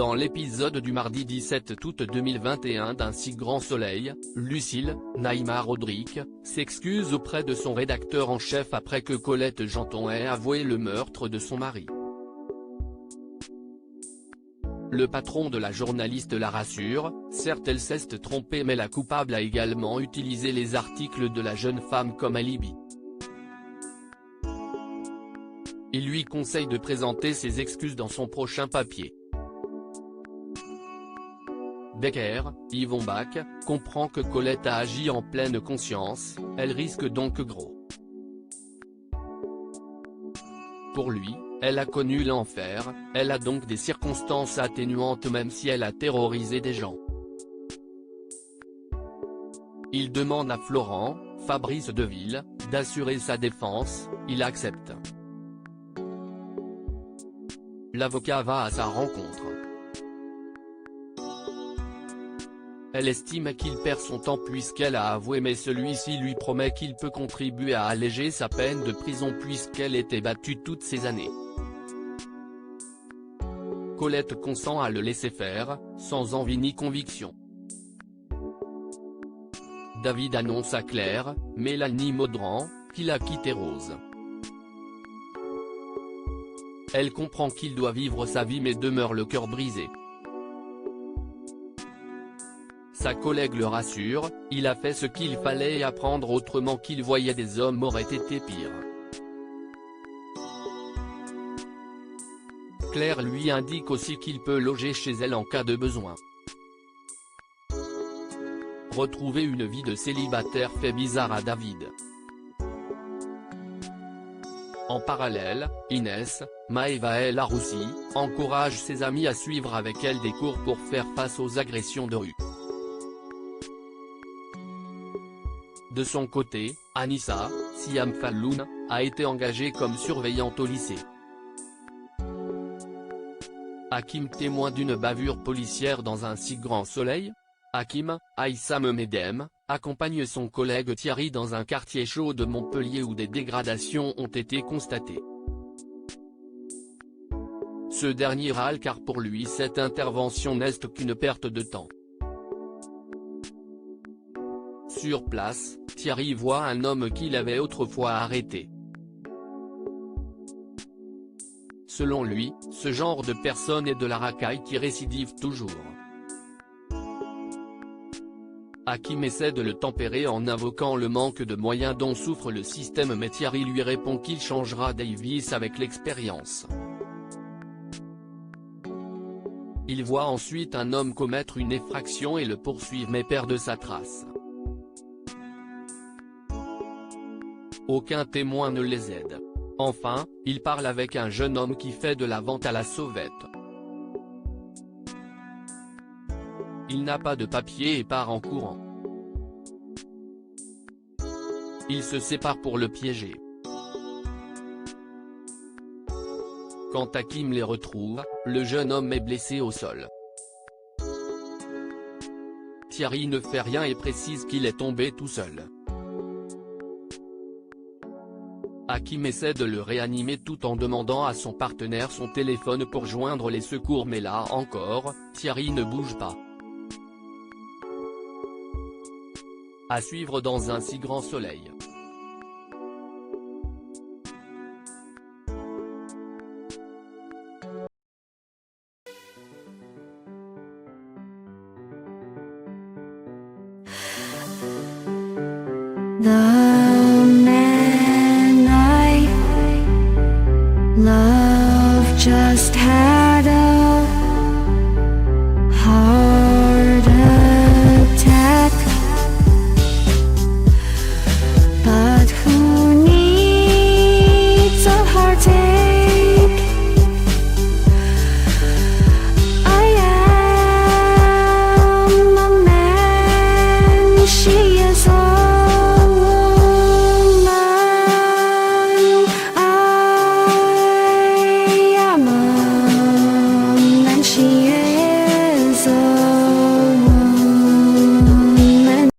Dans l'épisode du mardi 17 août 2021 d'Un si grand soleil, Lucille, Naïma Rodrigue, s'excuse auprès de son rédacteur en chef après que Colette Janton ait avoué le meurtre de son mari. Le patron de la journaliste la rassure, certes elle s'est trompée mais la coupable a également utilisé les articles de la jeune femme comme alibi. Il lui conseille de présenter ses excuses dans son prochain papier. Becker, Yvon Bach, comprend que Colette a agi en pleine conscience, elle risque donc gros. Pour lui, elle a connu l'enfer, elle a donc des circonstances atténuantes même si elle a terrorisé des gens. Il demande à Florent, Fabrice Deville, d'assurer sa défense, il accepte. L'avocat va à sa rencontre. Elle estime qu'il perd son temps puisqu'elle a avoué mais celui-ci lui promet qu'il peut contribuer à alléger sa peine de prison puisqu'elle était battue toutes ces années. Colette consent à le laisser faire, sans envie ni conviction. David annonce à Claire, Mélanie Maudran, qu'il a quitté Rose. Elle comprend qu'il doit vivre sa vie mais demeure le cœur brisé. Sa collègue le rassure, il a fait ce qu'il fallait et apprendre autrement qu'il voyait des hommes aurait été pire. Claire lui indique aussi qu'il peut loger chez elle en cas de besoin. Retrouver une vie de célibataire fait bizarre à David. En parallèle, Inès, Maëva Laroussi, encourage ses amis à suivre avec elle des cours pour faire face aux agressions de rue. De son côté, Anissa, Siam Falloun, a été engagée comme surveillante au lycée. Hakim témoin d'une bavure policière dans Un si grand soleil. Hakim, Aïssam Medem, accompagne son collègue Thierry dans un quartier chaud de Montpellier où des dégradations ont été constatées. Ce dernier râle car pour lui cette intervention n'est qu'une perte de temps. Sur place, Thierry voit un homme qu'il avait autrefois arrêté. Selon lui, ce genre de personne est de la racaille qui récidive toujours. Hakim essaie de le tempérer en invoquant le manque de moyens dont souffre le système mais Thierry lui répond qu'il changera Davis avec l'expérience. Il voit ensuite un homme commettre une effraction et le poursuivre mais perd sa trace. Aucun témoin ne les aide. Enfin, il parle avec un jeune homme qui fait de la vente à la sauvette. Il n'a pas de papier et part en courant. Ils se séparent pour le piéger. Quand Hakim les retrouve, le jeune homme est blessé au sol. Thierry ne fait rien et précise qu'il est tombé tout seul. Hakim essaie de le réanimer tout en demandant à son partenaire son téléphone pour joindre les secours mais là encore, Thierry ne bouge pas. À suivre dans Un si grand soleil. 날